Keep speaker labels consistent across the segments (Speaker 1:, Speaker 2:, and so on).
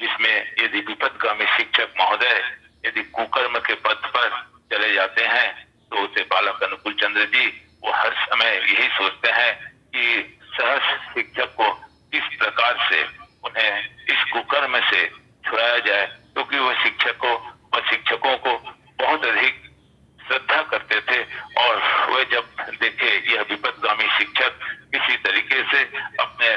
Speaker 1: जिसमें यदि विपथगामी शिक्षक महोदय यदि कुकर्म के पथ पर चले जाते हैं तो उसे बालक अनुकूल चंद्र जी वो हर समय यही सोचते हैं कि सहस शिक्षक को किस प्रकार से उन्हें इस कुकर्म से छुड़ाया जाए, क्योंकि वह शिक्षकों को बहुत अधिक श्रद्धा करते थे। और वे जब देखे यह विपथगामी शिक्षक किसी तरीके से अपने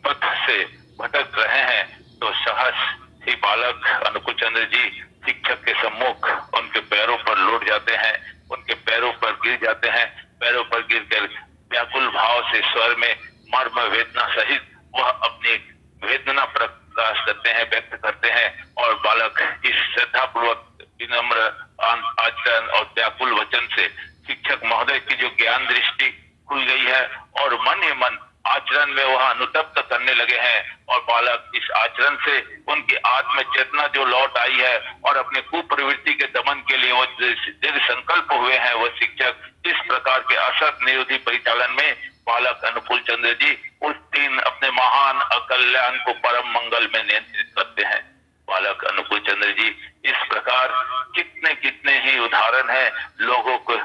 Speaker 1: पथ से भटक रहे हैं तो सहस ही बालक अनुकूल चंद्र जी शिक्षक के सम्मुख उनके पैरों पर लौट जाते हैं, उनके पैरों पर गिर जाते हैं। पैरों पर गिरकर व्याकुल भाव से स्वर में मर्म वेदना सहित वह अपनी वेदना प्रकाश करते हैं, व्यक्त करते हैं। और बालक इस श्रद्धापूर्वक विनम्र आचरण और व्याकुल वचन से शिक्षक महोदय की जो ज्ञान दृष्टि खुल गई है और मन ही मन आचरण में वह अनुतप्त करने लगे हैं। और बालक इस आचरण से उनकी आत्म चेतना जो लौट आई है और अपने कुप्रवृत्ति के दमन के लिए वो दृढ़ संकल्प हुए हैं, वह शिक्षक इस प्रकार के असत निरोधी परिचालन में बालक अनुकूल चंद्र जी उस दिन अपने महान अकल्याण को परम मंगल में नियंत्रित करते हैं। बालक अनुकूल चंद्र जी इस प्रकार कितने कितने ही उदाहरण है लोगों को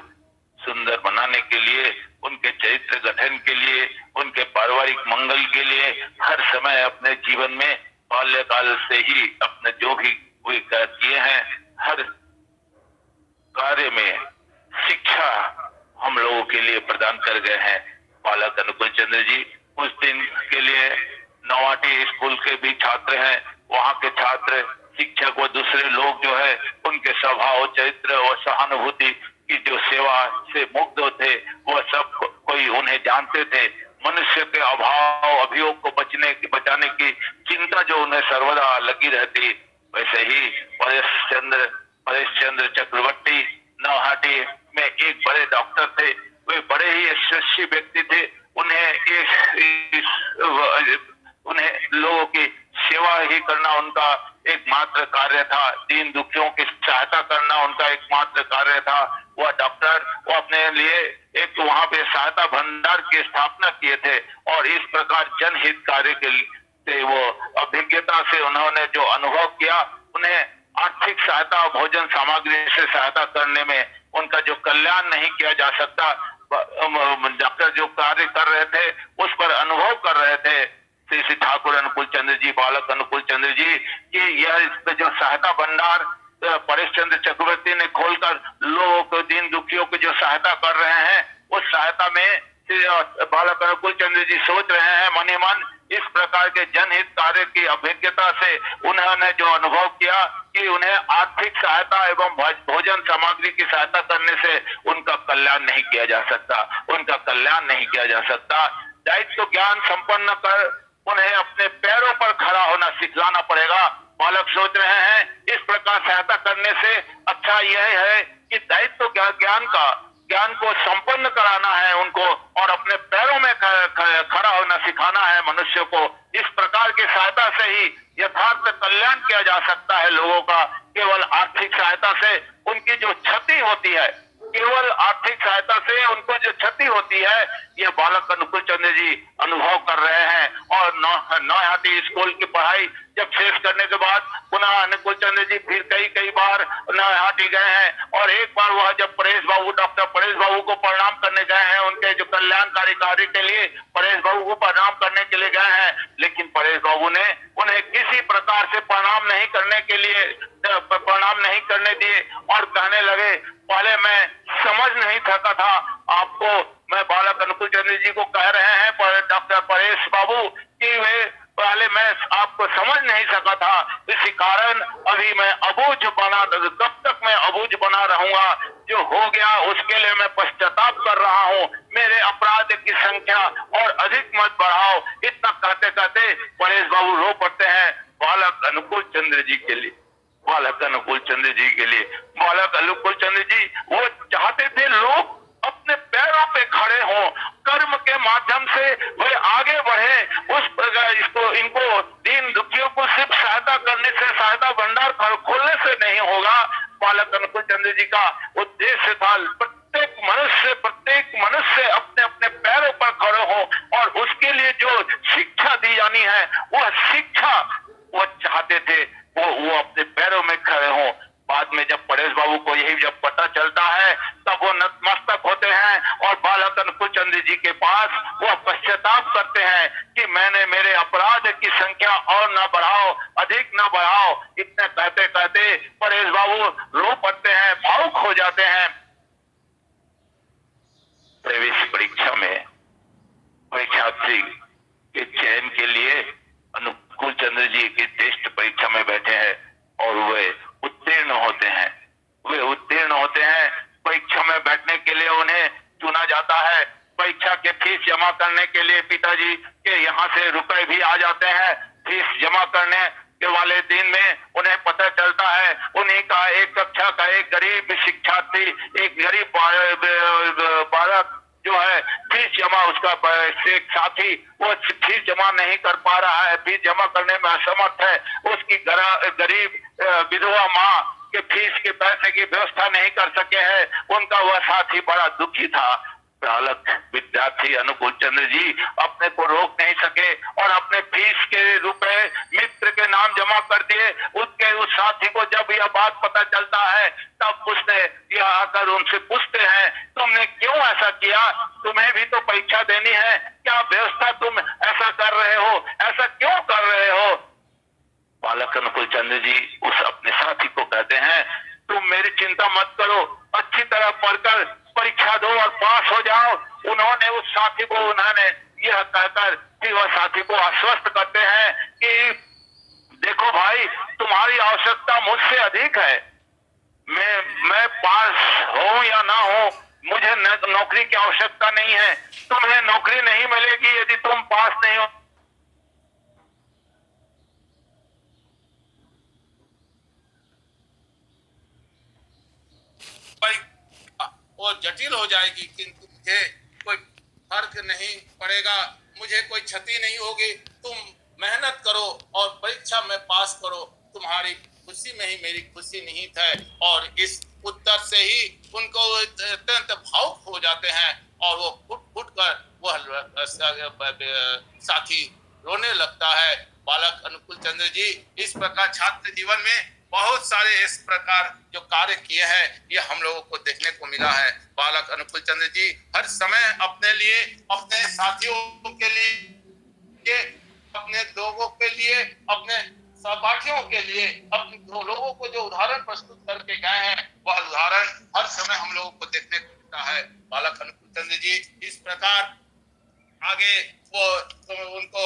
Speaker 1: सुंदर बनाने के लिए, उनके चरित्र गठन के लिए, उनके पारिवारिक मंगल के लिए हर समय अपने जीवन में बाल्यकाल से ही अपने जो भी वे किए हैं हर कार्य में शिक्षा हम लोगों के लिए प्रदान कर गए हैं। बालक अनुकूल चंद्र जी कुछ दिन के लिए नौवाटी स्कूल के भी छात्र हैं, वहाँ के छात्र शिक्षक व दूसरे लोग जो है उनके स्वभाव चरित्र और सहानुभूति की जो सेवा से मुग्ध थे वह सब कोई उन्हें जानते थे। मनुष्य के अभाव अभियोग को बचाने की चिंता जो उन्हें सर्वदा लगी रहती, वैसे ही परेश चंद्र चक्रवर्ती नौहाटी में एक बड़े डॉक्टर थे। वे बड़े ही यशस्वी व्यक्ति थे। उन्हें लोगों की सेवा ही करना उनका एकमात्र कार्य था, दीन दुखियों की सहायता करना उनका एकमात्र कार्य था। वह डॉक्टर वो अपने लिए एक वहां पे सहायता भंडार की स्थापना किए थे और इस प्रकार जनहित कार्य के लिए वो अभिज्ञता से उन्होंने जो अनुभव किया, उन्हें आर्थिक सहायता भोजन सामग्री से सहायता करने में उनका जो कल्याण नहीं किया जा सकता, डॉक्टर जो कार्य कर रहे थे उस पर अनुभव कर रहे थे श्री ठाकुर अनुकूल चंद्र जी, बालक अनुकूल चंद्र जी कि यह जो सहायता भंडार परेश चंद्र चक्रवर्ती ने खोलकर लोगों को दीन दुखियों को जो सहायता कर रहे हैं, उस सहायता में बालक अनुकूल चंद्र जी सोच रहे हैं मन ही मन इस प्रकार के जनहित कार्य की अभिज्ञता से उन्होंने जो अनुभव किया कि उन्हें आर्थिक सहायता एवं भोजन सामग्री की सहायता करने से उनका कल्याण नहीं किया जा सकता, उनका कल्याण नहीं किया जा सकता। दायित्व ज्ञान संपन्न कर उन्हें अपने पैरों पर खड़ा होना सिखलाना पड़ेगा। बालक सोच रहे हैं इस प्रकार सहायता करने से अच्छा यह है कि दायित्व ज्ञान को संपन्न कराना है उनको और अपने पैरों में खड़ा होना सिखाना है मनुष्य को। इस प्रकार की सहायता से ही यथार्थ कल्याण किया जा सकता है लोगों का। केवल आर्थिक सहायता से उनकी जो क्षति होती है, केवल आर्थिक सहायता से उनको जो क्षति होती है, ये बालक अनुकूल चंद्र जी अनुभव कर रहे हैं। और नौहाटी स्कूल की पढ़ाई जब शेष करने के बाद पुनः अनुकूल चंद्र जी फिर कई बार नौहाटी गए हैं और एक बार वह जब डॉक्टर परेश बाबू को प्रणाम करने गए हैं, उनके जो कल्याणकारी कार्य के लिए परेश बाबू को प्रणाम करने के लिए गए हैं, लेकिन परेश बाबू ने उन्हें किसी प्रकार से प्रणाम नहीं करने दिए और कहने लगे पहले मैं समझ नहीं सका था आपको, मैं बालक अनुकूल चंद्र जी को कह रहे हैं डॉक्टर परेश बाबू कि वे पहले मैं आपको समझ नहीं सका था, इसी कारण अभी मैं अबूझ बना, कब तक मैं अबूझ बना रहूंगा, जो हो गया उसके लिए मैं पश्चाताप कर रहा हूँ, मेरे अपराध की संख्या और अधिक मत बढ़ाओ। इतना कहते कहते परेश बाबू रो पड़ते हैं बालक अनुकूल चंद्र जी के लिए, बालक अनुकूल चंद्र जी के लिए। बालक अनुकूल चंद्र जी वो चाहते थे लोग अपने पैरों पे खड़े हों, कर्म के माध्यम से वे आगे बढ़े। उस प्रकार इनको दीन दुखियों को सिर्फ सहायता करने से, सहायता भंडार खोलने से नहीं होगा। बालक अनुकूल चंद्र जी का उद्देश्य था प्रत्येक मनुष्य अपने अपने पैरों पर खड़े हो और उसके लिए जो शिक्षा दी जानी है वह शिक्षा, वह करीब जब पता चलता है तब वो नतमस्तक होते हैं और बालक अनुकूल चंद्र जी के पास वो पश्चाताप करते हैं कि मैंने मेरे अपराध की संख्या और ना बढ़ाओ, अधिक ना बढ़ाओ। इतने कहते कहते परेश बाबू रो पड़ते हैं, भावुक हो जाते हैं। प्रवेश परीक्षा में परीक्षार्थी के चयन के लिए अनुकूल चंद्र जी की टेस्ट परीक्षा में बैठे हैं और वे उत्तीर्ण होते हैं। परीक्षा में बैठने के लिए उन्हें चुना जाता है। परीक्षा के फीस जमा करने के लिए पिताजी के यहाँ से रुपए भी आ जाते हैं। फीस जमा करने के वाले दिन में उन्हें पता चलता है उन्हीं का एक कक्षा का एक गरीब शिक्षार्थी, एक गरीब बालक जो है फीस जमा, उसका एक साथी वो फीस जमा नहीं कर पा रहा है, फीस जमा करने में असमर्थ है। उसकी गरीब विधवा माँ के फीस के पैसे की व्यवस्था नहीं कर सके हैं। उनका वह साथी बड़ा दुखी था। बालक विद्यार्थी अनुकूल चंद्र जी अपने को रोक नहीं सके और अपने फीस के रुपए मित्र के नाम जमा कर दिए। उसके उस साथी को जब यह बात पता चलता है तब उसने यह आकर उनसे पूछते हैं, तुमने क्यों ऐसा किया? तुम्हें भी तो परीक्षा देनी है, क्या व्यवस्था तुम ऐसा कर रहे हो? ऐसा क्यों कर रहे हो? बालक अनुकूल चंद्र जी उस अपने साथी को कहते हैं, तुम मेरी चिंता मत करो, अच्छी तरह पढ़कर परीक्षा दो और पास हो जाओ। उन्होंने उस साथी को यह कहकर कि वह साथी को आश्वस्त करते हैं कि देखो भाई, तुम्हारी आवश्यकता मुझसे अधिक है। मैं पास हो या ना हो, मुझे नौकरी की आवश्यकता नहीं है। तुम्हें नौकरी नहीं मिलेगी यदि तुम पास नहीं हो।
Speaker 2: वो जटिल हो जाएगी, किंतु मुझे कोई फर्क नहीं पड़ेगा, मुझे कोई क्षति नहीं होगी। तुम मेहनत करो और परीक्षा में पास करो, तुम्हारी खुशी में ही मेरी खुशी निहित है। और इस उत्तर से ही उनको अत्यंत भावुक हो जाते हैं और वो फुट कर वह साथी रोने लगता है। बालक अनुकूल चंद्र जी इस प्रकार छात्र जीवन में बहुत सारे इस प्रकार जो कार्य किए हैं ये हम लोगों को देखने को मिला है। बालक अनुकूल चंद्र जी हर समय अपने लिए, अपने साथियों के लिए, अपने लोगों के लिए, अपने सहपाठियों के लिए, अपने लोगों को जो उदाहरण प्रस्तुत करके गए हैं वह उदाहरण हर समय हम लोगों को देखने को मिलता है। बालक अनुकूल चंद्र जी इस प्रकार आगे वो उनको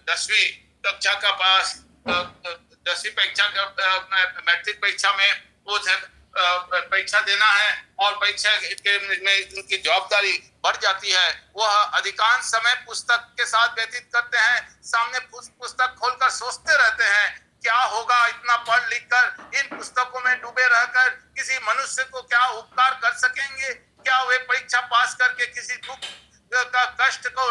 Speaker 2: 10वीं कक्षा का पास 10वीं परीक्षा मैट्रिक परीक्षा में वो परीक्षा देना है और परीक्षा में उनकी जवाबदारी बढ़ जाती है। वह अधिकांश समय पुस्तक के साथ व्यतीत करते हैं, सामने पुस्तक खोलकर सोचते रहते हैं क्या होगा, इतना पढ़ लिख कर इन पुस्तकों में डूबे रहकर किसी मनुष्य को क्या उपकार कर सकेंगे? क्या वे परीक्षा पास करके किसी दुख का कष्ट को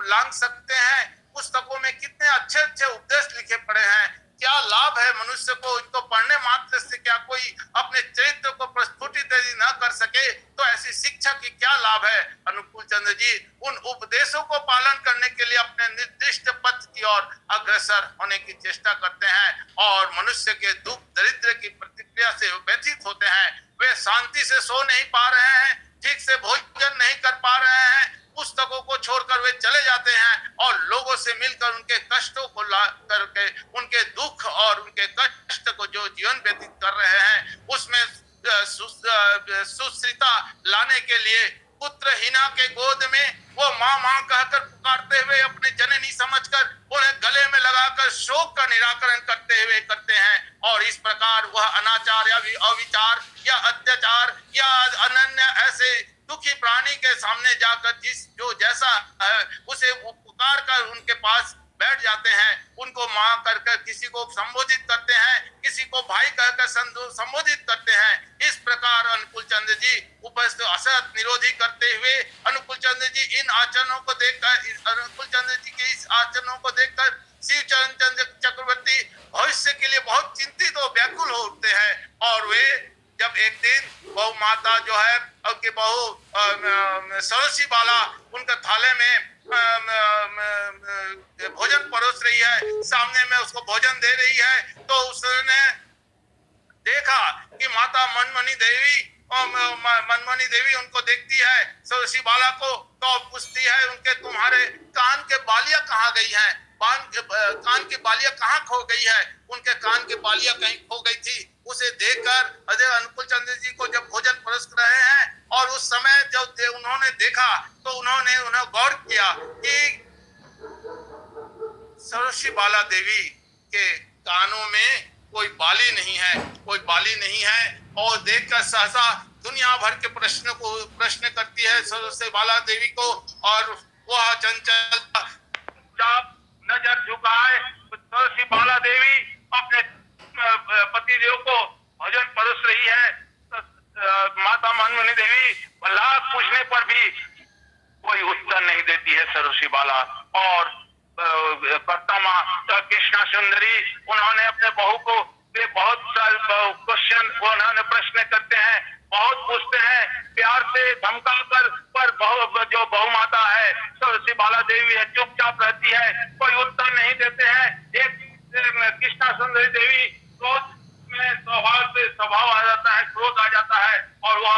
Speaker 2: लांघ सकते हैं? पुस्तकों में कितने अच्छे अच्छे उपदेश लिखे पड़े हैं, क्या लाभ है मनुष्य को? इनको पढ़ने मात्र से क्या कोई अपने चरित्र को प्रस्फुटित यदि न कर सके तो ऐसी शिक्षा की क्या लाभ है? अनुकूल चंद्र जी उन उपदेशों को पालन करने के लिए अपने निर्दिष्ट पथ की ओर अग्रसर होने की चेष्टा करते हैं और मनुष्य के दुख दरिद्र की प्रतिक्रिया से व्यथित होते हैं। वे शांति से सो नहीं पा रहे हैं, ठीक से भोजन नहीं कर पा रहे हैं, पुस्तकों को छोड़कर वे चले जाते हैं और लोगों से मिलकर उनके कष्टों को ला करके, उनके दुख और उनके कष्ट को जो जीवन व्यतीत कर रहे हैं उसमें सुश्रिता लाने के लिए पुत्रहीना के गोद में वो माँ माँ कहकर पुकारते हुए अपने जननी समझकर उन्हें गले में लगाकर शोक का निराकरण करते हैं। और इस प्रकार वह अनाचार या अविचार या अत्याचार या अनन्य ऐसे दुखी प्राणी के सामने जाकर जो जैसा है उसे पुकार कर उनके पास बैठ जाते हैं, उनको माँ कहकर किसी को संबोधित करते हैं, किसी को भाई कहकर संबोधित करते हैं। इस प्रकार अनुकूल चंद्र जी उपस्थित असत निरोधी करते हुए अनुकूल चंद्र जी इन आचरणों को देखकर, अनुकूल चंद्र जी के इस आचरणों को देखकर शिव चरण चंद्र चक्रवर्ती भविष्य के लिए बहुत चिंतित और व्याकुल हो उठते हैं। और वे जब एक दिन बहु माता जो है उनकी बहु सरसी बाला उनका थाले में भोजन परोस रही है, सामने में उसको भोजन दे रही है, तो उसने देखा कि माता मनमोहनी देवी और मनमोहनी देवी उनको देखती है सरस्वती बाला को, तो पूछती है उनके तुम्हारे कान के बालियां कहाँ गई हैं, कान की बालियां कहाँ खो गई है। उनके कान की बालियां कहीं खो गई थी। उसे देखकर अजय अनुकूल चंद्र जी को जब भोजन परोस रहे हैं और उस समय जब उन्होंने देखा तो उन्होंने उन्हें गौर किया कि सरस्वती बाला देवी के कानों में कोई बाली नहीं है, कोई बाली नहीं है। और देखकर सहसा दुनिया भर के प्रश्न करती है सरस्वती बाला देवी को, और वह चंचल नजर झुकाए सरस्वती बाला देवी अपने पतिदेव को भोजन परोस रही है। माता मनमोहनी देवी लाख पूछने पर भी कोई उत्तर नहीं देती है सरस्वती बाला। और कर्तमा कृष्णा सुंदरी उन्होंने अपने बहू को बहुत क्वेश्चन उन्होंने प्रश्न करते हैं, बहुत पूछते हैं, प्यार से धमका कर, पर जो बहु माता है सरस्वती बाला देवी है चुपचाप रहती है, कोई उत्तर नहीं देते हैं। एक कृष्णा सुंदरी देवी क्रोध में स्वभाव आ जाता है, क्रोध आ जाता है, और वह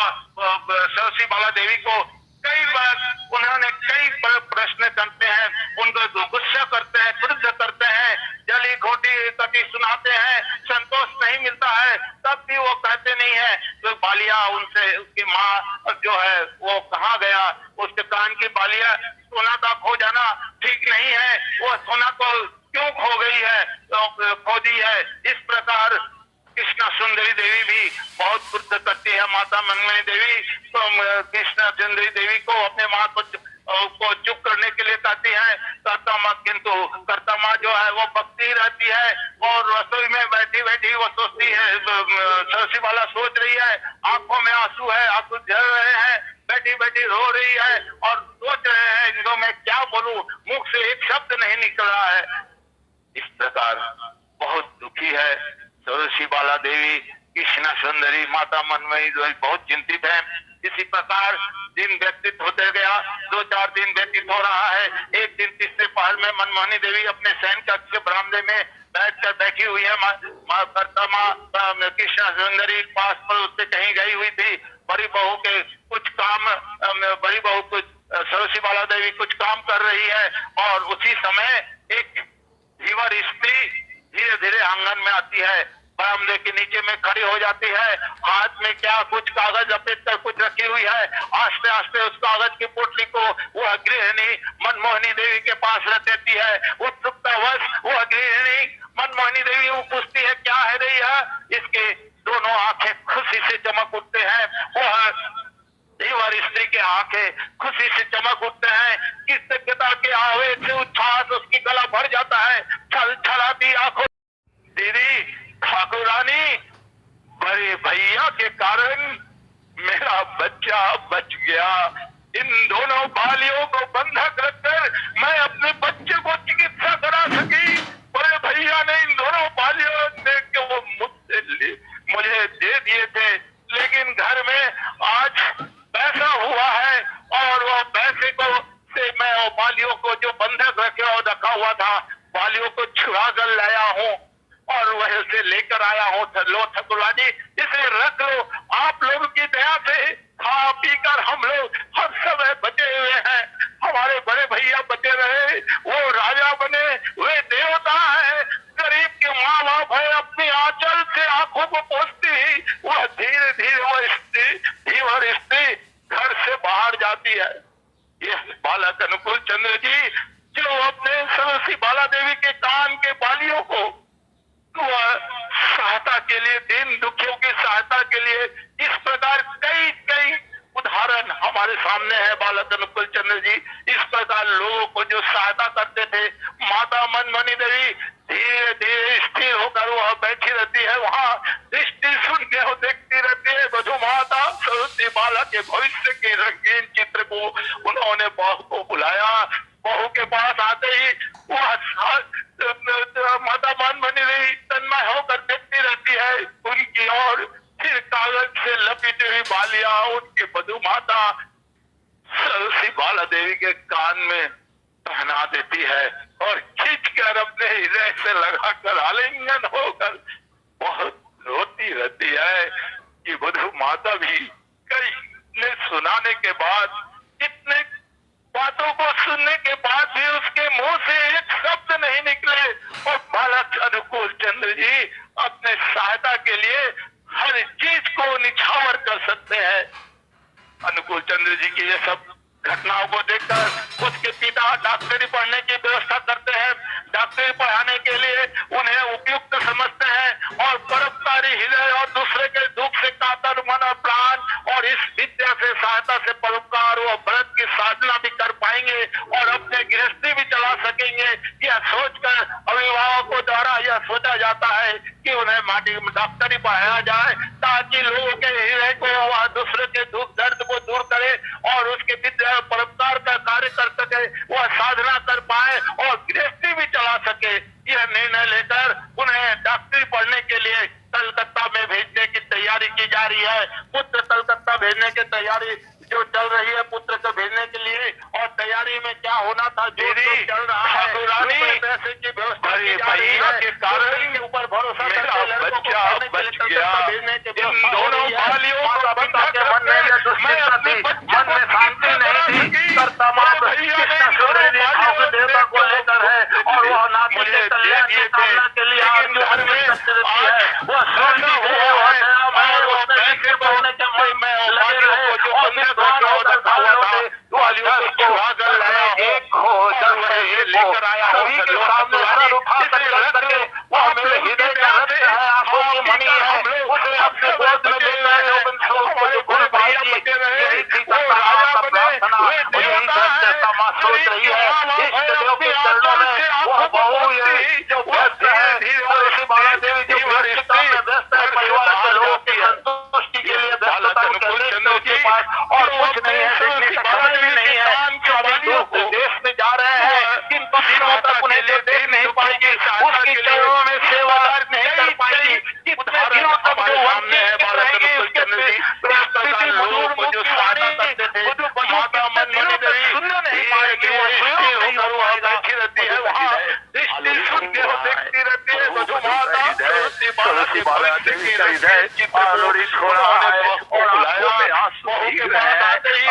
Speaker 2: सरस्वती बाला देवी को कई बार उन्होंने कई प्रश्न करते हैं, उनको गुस्सा करते हैं, क्रुद्ध करते हैं, जली घोटी कभी सुनाते हैं, संतोष नहीं मिलता है, तब भी वो कहते नहीं है। तो बालिया उनसे उसकी माँ जो है वो कहाँ गया, उसके कान की बालिया सोना का खो जाना ठीक नहीं है, वो सोना को क्यों खो गई है, तो खो दी है। इस प्रकार कृष्णा सुंदरी देवी भी बहुत क्रुद्ध करती है माता मनमोहनी देवी, तो कृष्णा सुंदरी देवी को अपने माँ को चुप करने के लिए कहती है। किंतु कर्तमा जो है वो बकती रहती है, और रसोई में बैठी बैठी वो सोचती है, सरस्वती बाला सोच रही है, आंखों में आंसू है, आंसू झड़ रहे हैं, बैठी बैठी रो रही है और सोच रहे हैं इनको मैं क्या बोलूं, मुख से एक शब्द नहीं निकल रहा है। इस प्रकार बहुत दुखी है सरस्वती बाला देवी। कृष्णा सुंदरी माता मनमोहनी देवी बहुत चिंतित है। इसी प्रकार दिन व्यतीत होते गया, 2-4 दिन व्यतीत हो रहा है। एक दिन तीसरे पहर में मनमोहनी देवी अपने शयन कक्ष के बरामदे में बैठकर बैठी हुई है। कृष्णा सुंदरी पास पर उससे कहीं गई हुई थी, बड़ी बहू के कुछ काम, बड़ी बहू कुछ सरस्वती बाला देवी कुछ काम कर रही है, और उसी समय एक धीवर स्त्री धीरे धीरे आंगन में आती है, बरामदे के नीचे में खड़ी हो जाती है, हाथ में क्या कुछ कागज लपेट कर कुछ रखी हुई है। आस्ते आस्ते उस कागज की पोटली को वह गृहिणी मनमोहनी देवी के पास रख देती है। उत्सुकतावश वह गृहिणी मनमोहनी देवी वो पूछती है क्या है रही है। इसके दोनों आंखें खुशी से चमक उठते हैं, वह धीवर स्त्री के आंखें खुशी से चमक उठते हैं, कृतज्ञता के आवेश से उच्छ्वास उसकी गला भर जाता है, छल छलाती आंखों, दीदी ठाकुरानी बड़े भैया के कारण मेरा बच्चा बच गया। इन दोनों बालियों को बंधक रखकर मैं अपने बच्चे को चिकित्सा करा सकी। बड़े भैया ने इन दोनों बालियों के वो मुझे दे दिए थे, लेकिन घर में आज पैसा हुआ है, और वो पैसे को से मैं वो बालियों को जो बंधक रखा हुआ था, बालियों को छुड़ा कर लाया हूँ और वह से लेकर आया हूँ। लो ठाकुरानी इसे रख लो, आप लोगों की दया से खा पी कर हम लोग हर समय बचे हुए हैं। हमारे बड़े भैया बचे रहे, वो राजा बने, वे देवता है, गरीब के माँ बाप है, अपनी आंचल से आंखों को पोंछती ही वह धीरे धीरे वह स्त्री धीवर स्त्री घर से बाहर जाती है। यह बालक अनुकूल चंद्र जी जो अपने सरस्वती बाला देवी के कान के बालियों को वह सहायता के लिए, दीन दुखियों की सहायता के लिए, इस प्रकार कई कई उदाहरण हमारे सामने है। बालक अनुकूल चंद्र जी इस प्रकार लोगों को जो सहायता करते थे। माता मनमोहनी देवी धीरे धीरे स्थिर होकर वह बैठी रहती है, वहां दृष्टि सुन के वो देखती रहती है। मधु माता सरस्वती बाला के भविष्य के रंगीन चित्र को उन्होंने बहू को बुलाया। बहू के पास आते ही वह माता मनमोहनी देवी तन्मय होकर देखती रहती है उनकी ओर, फिर कागज से लपेटी हुई बालियां उनके मधु माता सरस्वती बाला देवी के कान में पहना देती है, और खींचकर अपने हृदय से लगाकर आलिंगन होकर बहुत रोती रहती
Speaker 1: बुधु माता भी कई ने सुनाने के बाद, इतने बातों को सुनने के बाद भी उसके मुंह से एक शब्द नहीं निकले। और बालक अनुकूल चंद्र जी अपने सहायता के लिए हर चीज को निछावर कर सकते हैं। अनुकूल चंद्र जी की ये सब घटनाओं को देखकर उसके पिता डॉक्टरी पढ़ने की व्यवस्था करते हैं। डॉक्टरी पढ़ाने के लिए उन्हें उपयुक्त समझते हैं और परोपकारी हृदय और दूसरे के दुख से कातर मन और प्राण और इस विद्या से सहायता से परोपकार व व्रत की साधना भी कर पाएंगे और अपने गृहस्थी भी चला सकेंगे। यह सोचकर अभिभावकों द्वारा यह सोचा जाता है कि उन्हें माटी में डॉक्टरी पढ़ाया जाए ताकि लोगों के हृदय को वह दूसरे के दुख दर्द को दूर करे और उसके विद्या परोपकार का कार्य कर सके, वह साधना कर पाए और गृहस्थी भी चला सके। यह निर्णय लेकर उन्हें डॉक्टरी पढ़ने के लिए कलकत्ता में भेजने की तैयारी की जा रही है। पुत्र कलकत्ता भेजने की तैयारी जो चल रही है, पुत्र को भेजने के लिए, और तैयारी में क्या होना था जो चल रहा है, पैसे की व्यवस्था की जा रही है के कारण के ऊपर भरोसा करके बच्चा बच गया। इन दोनों बालियों को पिता के मन में यह दुश्चिंता थी, मन में शांति नहीं थी, पर तमाम कृष्ण सूर्य देवता को लेकर है और वह नाती के कल्याण की कामना के लिए मन में रहती है। वह सूर्य देव और उसमें विषय बोलने के मन में लगे रहे और विद्वान होकर सभी के सामने सर उठा करके वह मेरे हृदय का रक्त है, आंखों की मणि है, उसे अपने गोद में लेकर यही थी का प्रार्थना, यही सोच रही है। इष्ट देव के चरणों में वह बहु जो व्यस्त है, तुलसी बाला देवी जो व्यस्तता में व्यस्त है, परिवार के लोगों की संतुष्टि के लिए व्यस्तता के पास और कुछ नहीं है, देखने का समय भी नहीं है। दूसरे देश में जा रहे हैं, किंतु दिनों तक उन्हें देख नहीं पाएगी, उसकी चरणों में सेवा नहीं कर पाएगी। कितने दिनों तक जो वंचित रहेंगे, उसके स्थिति बुजुर्ग जो साधना करते थे, माता मन नहीं देवी सुनने नहीं पाएगी, वो बैठी रहती है वहाँ, दृष्टि सुन के वो देखती रहती है। मधु माता तुलसी बाला देवी का हृदय आलोड़ित हो रहा है और आंखों में आंसू भीग रहे हैं,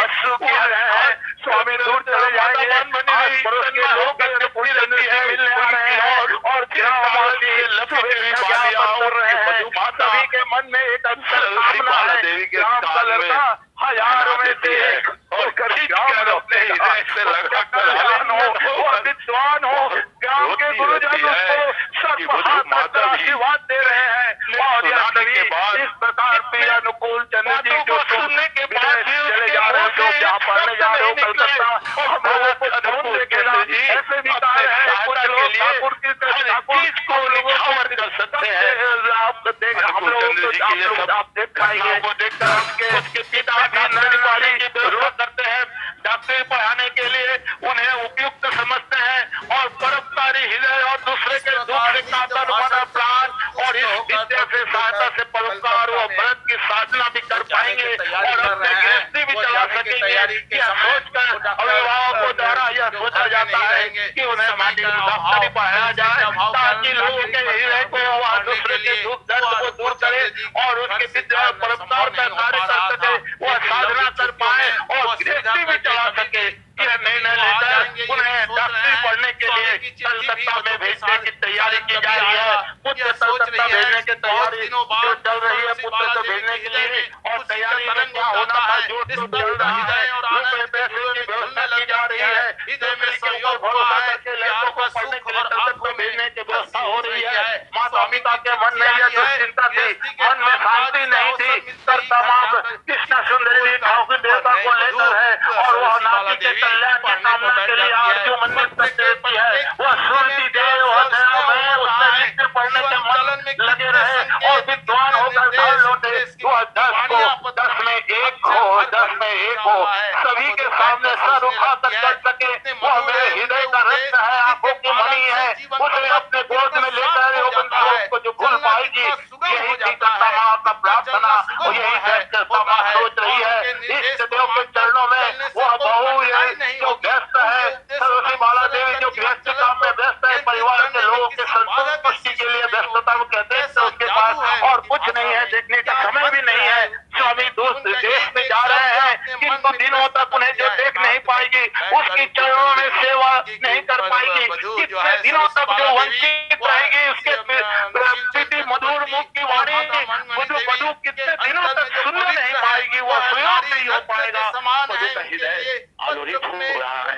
Speaker 1: अश्रु गिर रहे हैं। स्वामी दूर चले जाएंगे, आज पड़ोस के लोग मिलने आ रहे हैं और सभी के मन में एक अक्सर कामना है, राम का लड़का हजारों में से एक होकर अपने हृदय से लगाकर हो, विद्वान हो, गांव के गुरुजन उसको आशीर्वाद दे रहे हैं। और इस प्रकार प्रिय अनुकूल चंद्र जी जो सुनने के बाद चले जा रहे हो, जहाँ पढ़ने जा रहे हो कलकत्ता, हम लोगों को ढूंढ देखेगा, ऐसे भी कार्य है कुछ लोग ठाकुर की चीज को निछावर कर सकते हैं। आप देख हम लोग आप देख पाएंगे, उसके पिता भी नरवाड़ी की व्यवस्था करते हैं, डॉक्टरी पढ़ाने के लिए उन्हें उपयुक्त समझते हैं और परोपकारी हृदय और दूसरे के दुख से कातर मन और प्राण और इस विद्या से सहायता से परोपकार व व्रत की साधना भी कर पाएंगे और अपने गृहस्थी भी चला सकेंगे। यह सोचकर अभिभावकों द्वारा यह सोचा जाता है कि उन्हें माटी में डॉक्टरी पढ़ाया जाए ताकि लोगों के हृदय को वह दूसरे के दुख दर्द को दूर करे और उसके विद्या परोपकार का कार्य कर सके, वह साधना कर पाए और गृहस्थी भी चला सके। यह निर्णय लेकर उन्हें डॉक्टरी पढ़ने के लिए कलकत्ता में भेजने की तैयारी की जा रही है। पुत्र कलकत्ता भेजने की तैयारी जो चल रही है, पुत्र को भेजने के लिए, और तैयारी में क्या होना था जो चल रहा है, पैसे की व्यवस्था की जा रही है, भरोसा करके लड़कों को पढ़ने के लिए कलकत्ता भेजने की व्यवस्था हो रही है। माता पिता के मन में यह दुश्चिंता थी, मन में शांति नहीं थी, पर तमाम कृष्ण सुंदरी ठाकुर देवता को लेकर है और वह नाती के कल्याण की कामना के लिए आरजू मंदिर तक देती है। वह सूर्य देव है, उसमें विषय पढ़ने के मन लगे रहे और विद्वान होकर घर लौटे। वह 10 में एक हो, 10 में एक हो, सभी के सामने सर उठा कर कर सके। वह मेरे हृदय का रक्त है, आंखों की मणि है, उसे अपने गोद में लेकर को जो भूल पाएगी, यही थी माँ का प्रार्थना और यही सोच रही है। इष्ट देव के चरणों में वह बहु जो व्यस्त है, तुलसी बाला देवी जो व्यस्त काम में व्यस्त है, परिवार के लोगों के संतुष्टि के लिए व्यस्तता में कहते हैं, उसके पास और कुछ नहीं है, देखने का समय भी नहीं है। दिनों तक उन्हें जो देख नहीं पाएगी, उसकी चरणों में सेवा नहीं कर पाएगी, कितने दिनों तक जो वंचित रहेगी उसके प्रीति मधुर मुख की वाणी वधु कितने दिनों तक सुन नहीं पाएगी, वो स्वयं नहीं हो पाएगा। वधु का हृदय आलोड़ित हो रहा है,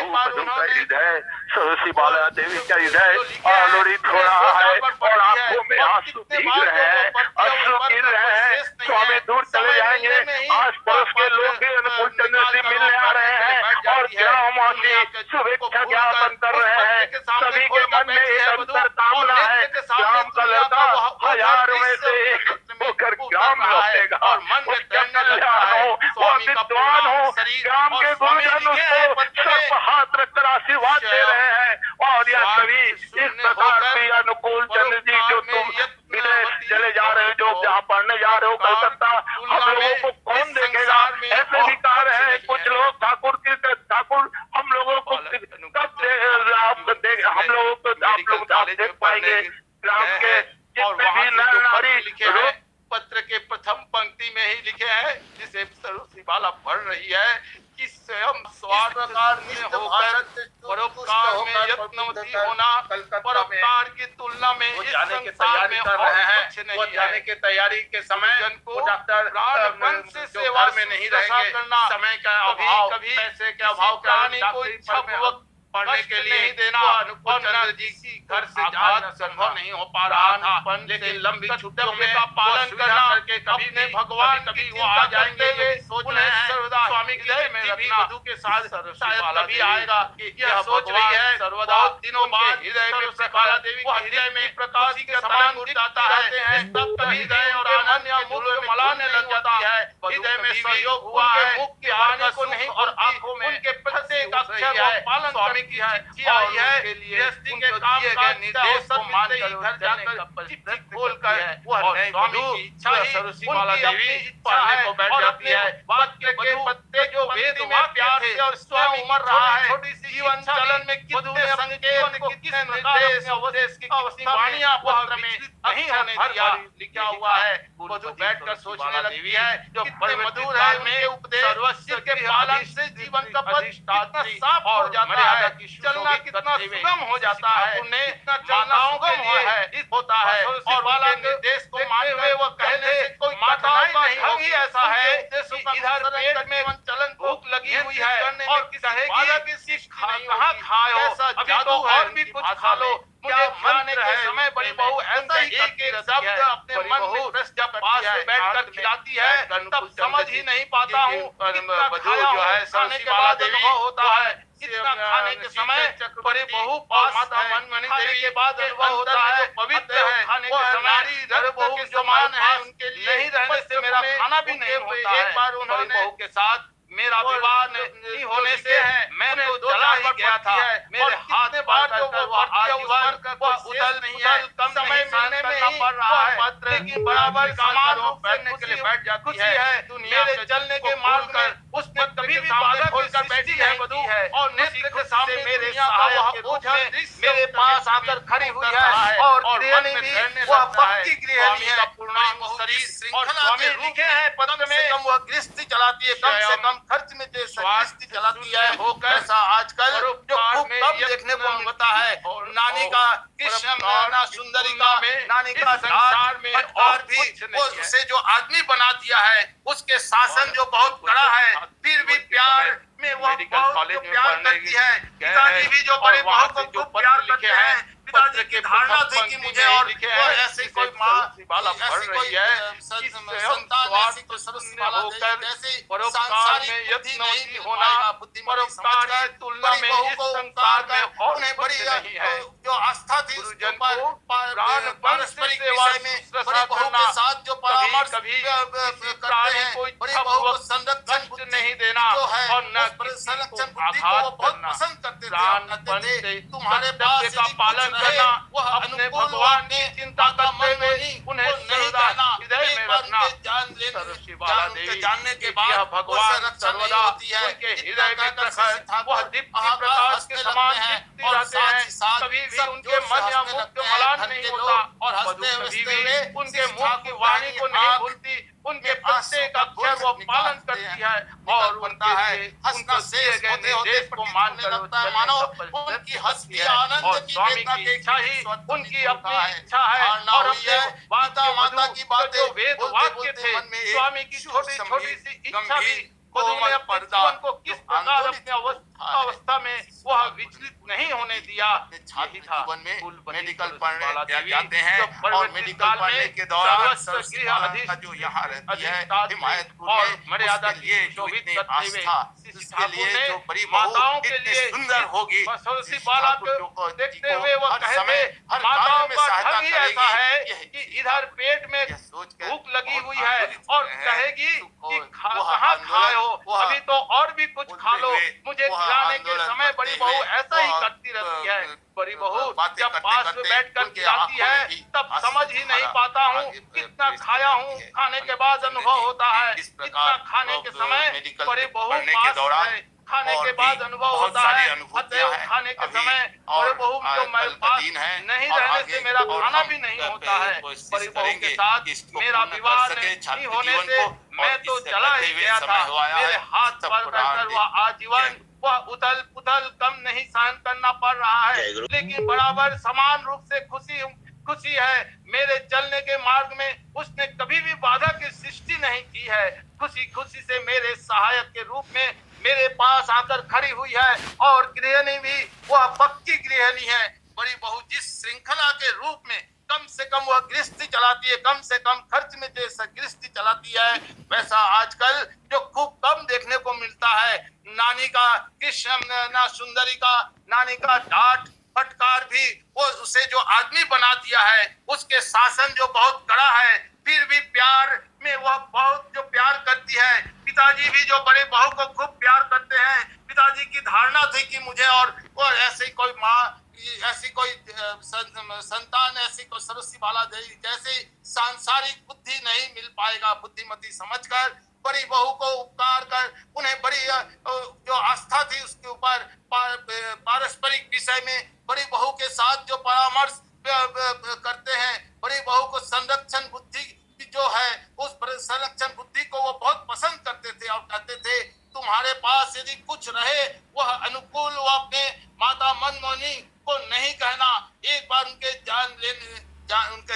Speaker 1: वधु का हृदय सरस्वती बाला देवी का हृदय आलोड़ित हो रहा है और आंखों में आंसू भीग रहे हैं, अश्रु गिर रहे हैं। स्वामी दूर चले जाएंगे, आस पड़ोस के लोग भी अनुकूल चंद्र से मिलने आ रहे हैं और ग्रामवासी शुभेच्छा ज्ञापन कर रहे हैं। सभी के मन में एक अंतर कामना है, ग्राम का लड़का 1000 में से एक होकर ग्राम लौटेगा, उसका कल्याण हो, वो विद्वान हो। ग्राम के गुरुजन उसको सब हाथ रखकर आशीर्वाद दे रहे हैं और यह सभी इस प्रकार से अनुकूल चंद्र जी जो तुम विदेश चले जा रहे हो, जो जहाँ पढ़ने जा रहे हो कलकत्ता, हम लोगों को कौन देखेगा? ऐसे भी कह रहे हैं कुछ लोग ठाकुर हम लोगों को कब हम लोगों को आप देख पाएंगे? ग्राम के जितने भी नर नारी
Speaker 3: पत्र के प्रथम पंक्ति में ही लिखे हैं, जिसे सरस्वती बाला पढ़ रही है कि स्वयं स्वार्थकार में होकर परोपकार में यत्नवती होना, परोपकार की तुलना में इस संसार में
Speaker 2: कर रहे हैं।
Speaker 3: कुछ नहीं
Speaker 2: वो जाने की तैयारी के समय
Speaker 3: जन को
Speaker 2: डॉक्टर
Speaker 3: प्राणपण से सेवा
Speaker 2: में नहीं रहेंगे, समय का अभाव, पैसे के अभाव
Speaker 3: को इच्छापूर्वक
Speaker 2: पढ़ने के लिए
Speaker 3: नहीं देना
Speaker 2: अनुकूल चंद्र जी की घर से जाना संभव नहीं हो पा रहा था, लेकिन लंबी छुट्टियों में
Speaker 3: का पालन करना
Speaker 2: करके कभी
Speaker 3: अपने
Speaker 2: भगवान
Speaker 3: कभी
Speaker 2: वो आ जाएंगे, ये सोच रहे हैं।
Speaker 3: सर्वदा
Speaker 2: स्वामी के
Speaker 3: हृदय
Speaker 2: में
Speaker 3: में
Speaker 2: रखना
Speaker 3: वधु के साथ
Speaker 2: शायद तभी आएगा कि
Speaker 3: यह
Speaker 2: सोच रही है
Speaker 3: सर्वदा
Speaker 2: बहुत दिनों बाद
Speaker 3: हृदय में
Speaker 2: बाला देवी के हृदय में
Speaker 3: प्रकाश
Speaker 2: के समान उठ जाता है, तब तभी हृदय और आनंद या मुख में मलाने लग जाता है। हृदय में सहयोग हुआ है, मुख के आने को नहीं और आंखों में
Speaker 3: उनके प्रत्येक
Speaker 2: अक्षर
Speaker 3: अक्षर
Speaker 2: पालन स्वामी की चिट्ठी आई है, गृहस्थी के काम काज निर्देश को मानकर घर जाकर चिट्ठी खोलकर वह स्वामी की इच्छा ही
Speaker 3: सरस्वती बाला देवी
Speaker 2: पढ़ने को बैठ जाती है। वाक्य के पत्ते जो वेद में प्यार से और स्वयं उमड़ रहा है,
Speaker 3: छोटी सी
Speaker 2: जीवन चलन में कितने संकेत कितने निर्देश उपदेश की वाणियां पत्र में नहीं होने दिया लिखा हुआ है। वधु बैठकर सोचने लगती है जो बड़े मधुर है उनके उपदेश सर्वस्व के पालन से जीवन का पथ कितना साफ हो जाता है, चलना कितना सुगम हो जाता है, उन्हें इतना चलना सुगम होता है। और वाला निर्देश को मानते हुए वो कहने से कोई माताओं का ढंग ही ऐसा है कि इधर पेट में चलन भूख लगी हुई है और कहेगी कहाँ खाए हो, अभी तो और भी कुछ खा लो। मुझे खाने के समय बड़ी बहू ऐसा ही एक शब्द अपने मन में जब पास में बैठकर खिलाती है, तब समझ ही नहीं पाता हूँ कितना खाया जो है खाने के बाद अनुभव होता है, कितना खाने के समय बड़े बहू पास माता मनमणि देवी के बाद अनुभव होता है पवित्र है। खाने के समय बड़े बहू जो मान है उनके लिए नहीं रहने से मेरा खाना भी नहीं होता है। एक बार उन्होंने बहू के साथ मेरा विवाह नहीं होने से मैंने चला ही गया था, मेरे हाथ बार जो वो आजीवन वो उतल नहीं है, कम समय मिलने में ही पड़ रहा है, लेकिन बराबर सामान बैठने के लिए बैठ जाती है। मेरे चलने के मार्ग में उसने कभी भी बाधा खोलकर बैठी है वधु और नेत्र के सामने मेरे सहायक के रूप में मेरे पास आकर खड़ी हुई है और गृहिणी भी वह भक्ति गृहिणी है, पूर्णांग शरीर और स्वामी लिखे हैं पत्र में वह गृहस्थी चलाती है, कम से कम खर्च में जो गृहस्थी चलाती है होकर ऐसा आजकल जो खूब कम देखने को मिलता है। नानी का कृष्ण सुंदरी का नानी का संसार में और भी उसे जो आदमी बना दिया है उसके शासन जो बहुत कड़ा है, फिर भी प्यार में वह बहुत जो प्यार करती है। पिताजी भी जो बड़े बहू को खूब प्यार करते हैं, पिताजी की धारणा थी कि मुझे और ऐसे कोई माँ ऐसी कोई संतान ऐसी कोई सरस्वती बाला देवी ऐसी परोपकार में यत्नवती होना, परोपकार की तुलना में इस संसार में उन्हें बड़ी जो आस्था थी पारस्परिक विषय में बड़ी बहू के साथ जो परामर्श करते हैं, बड़ी बहू को संरक्षण नहीं देना और न संरक्षण बुद्धि को वो बहुत पसंद करते थे। तुम्हारे पास का पालन करना, वह अपने भगवान की चिंता करते हुए उन्हें नहीं कहना, हृदय में रखना। जानने के बाद भगवान सर्वदा उनके हृदय में प्रखर वह दीप्ति प्रकाश के समान दीप्ति रहते हैं, कभी भी उनके मन या मुख को मलान नहीं होता और कभी भी उनके मुख की वाणी को नहीं भूलती।
Speaker 3: उनके प्रत्येक अक्षर वो पालन करती है और उनका है हंसना शेष होते होते को मानकर मानो उनकी हंसी आनंद और स्वामी की इच्छा ही उनकी अपनी इच्छा है और अपने पिता माता की बातें जो वेद वाक्य थे स्वामी की छोटी छोटी सी इच्छा भी उन्होंने अपने जीवन को किस प्रकार अपने अवस्था में वह विचलित नहीं होने दिया।
Speaker 4: छात्र जीवन में मेडिकल पढ़ने जाते हैं और मेडिकल पढ़ने के दौरान सरस्वती माता जो यहाँ रहती है हिमायतपुर में मर्यादा के लिए जो इतनी आस्था इसके लिए जो बड़ी माताओं के लिए सुंदर होगी
Speaker 3: सरस्वती बाला को देखते हुए वह कहते
Speaker 4: हर
Speaker 3: माताओं
Speaker 4: में
Speaker 3: का
Speaker 4: सहायता
Speaker 3: ढंग ही ऐसा है
Speaker 4: करेगी
Speaker 3: कि इधर पेट में भूख लगी हुई है और कहेगी कि कहाँ खाए हो अभी तो और भी कुछ खा लो मुझे खिलाने के समय बड़ी बहू ऐसा ही करती रहती है। बड़ी बहू जब पास में बैठकर खिलाती है तब समझ ही नहीं पाता हूँ कितना खाया हूँ। खाने के बाद अनुभव होता है इतना खाने के समय बड़ी बहू पास है खाने के बाद अनुभव होता है अतएव खाने के समय बड़े बहू जो मेरे पास नहीं रहने से मेरा खाना भी नहीं होता है। बड़ी बहू के साथ मेरा विवाह नहीं होने से मैं तो चला ही गया था। मेरे हाथ पर बैठकर वह आजीवन वह उथल पुथल कम नहीं सहन करना पड़ रहा है लेकिन बराबर समान रूप से खुशी है। मेरे चलने के मार्ग में उसने कभी भी बाधा की सृष्टि नहीं की है। खुशी से मेरे सहायक के रूप में मेरे पास आकर खड़ी हुई है और गृहिणी भी वह पक्की गृहिणी है। बड़ी बहू जिस श्रृंखला के रूप में कम से कम वह गृहस्थी चलाती है कम से कम खर्च में जैसा गृहस्थी चलाती है वैसा आजकल जो खूब कम देखने को मिलता है। नानी का कृष्ण सुंदरी का नानी का डांट फटकार भी वो उसे जो आदमी बना दिया है उसके शासन जो बहुत कड़ा है फिर भी प्यार में वह बहुत जो प्यार करती है। पिताजी भी जो बड़े बहू को खूब प्यार करते हैं। पिताजी की धारणा थी कि मुझे और ऐसी कोई माँ ऐसी कोई संतान ऐसी कोई सरस्वती बाला देवी जैसे सांसारिक बुद्धि नहीं मिल पाएगा। बुद्धिमती समझकर बड़ी बहू को उपकार कर उन्हें बड़ी जो आस्था थी उसके ऊपर पारस्परिक विषय में बड़ी बहू के साथ जो परामर्श करते हैं बड़ी बहू को संरक्षण बुद्धि जो है उस संरक्षण बुद्धि को वो बहुत पसंद करते थे और कहते थे तुम्हारे पास यदि कुछ रहे वह अनुकूल वो अपने माता मनमोहनी को नहीं कहना। एक बार उनके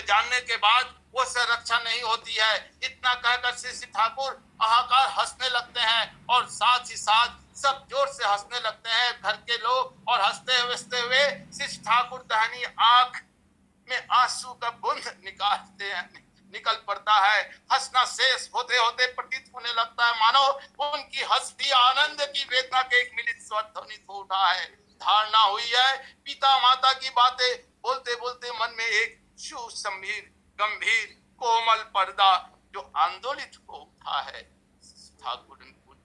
Speaker 3: जानने के बाद वो संरक्षा नहीं होती है। इतना कहकर श्री ठाकुर हाहाकार हंसने लगते हैं और साथ ही साथ सब जोर से हंसने लगते हैं घर के लोग और हंसते हुए श्री ठाकुर दहनी आंख में आंसू का बूंद निकल पड़ता है। हंसना शेष होते होते प्रतीत होने लगता है मानो उनकी हंसी आनंद की वेदना के एक मिलित स्वर ध्वनित हो उठा है। धारणा हुई है पिता माता की बातें बोलते बोलते मन में एक सुसंभीर गंभीर कोमल पर्दा जो आंदोलित हो उठा है। ठाकुर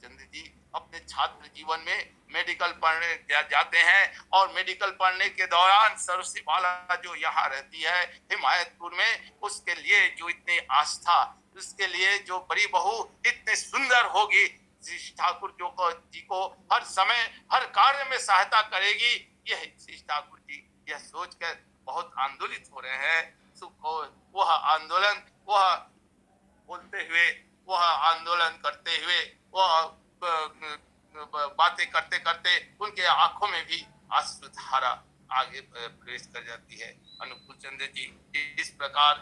Speaker 3: चंद जी अपने छात्र जीवन में मेडिकल पढ़ने जाते हैं और मेडिकल पढ़ने के दौरान सरस्वती बाला जो यहाँ रहती है हिमायतपुर में उसके लिए जो इतनी आस्था उसके लिए जो बड़ी बहू इतनी सुंदर होगी ठाकुर जी को हर समय हर कार्य में सहायता करेगी। यह ठाकुर जी यह सोचकर बहुत आंदोलित हो रहे हैं। वह आंदोलन वह बोलते हुए वह आंदोलन करते हुए वह बातें करते करते उनके आंखों में भी अश्रुधारा आगे प्रवेश कर जाती है। अनुकूल चंद्र जी इस प्रकार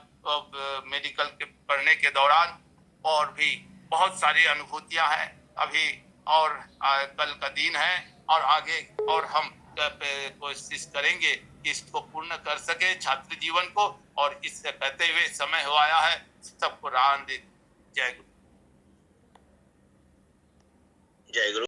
Speaker 3: मेडिकल के पढ़ने के दौरान और भी बहुत सारी अनुभूतियां हैं अभी और कल का दिन है और आगे और हम कोशिश करेंगे कि इसको पूर्ण कर सके छात्र जीवन को। और इससे कहते हुए समय हो आया है सबको राम दे। जय गुरु।
Speaker 1: जय गुरु।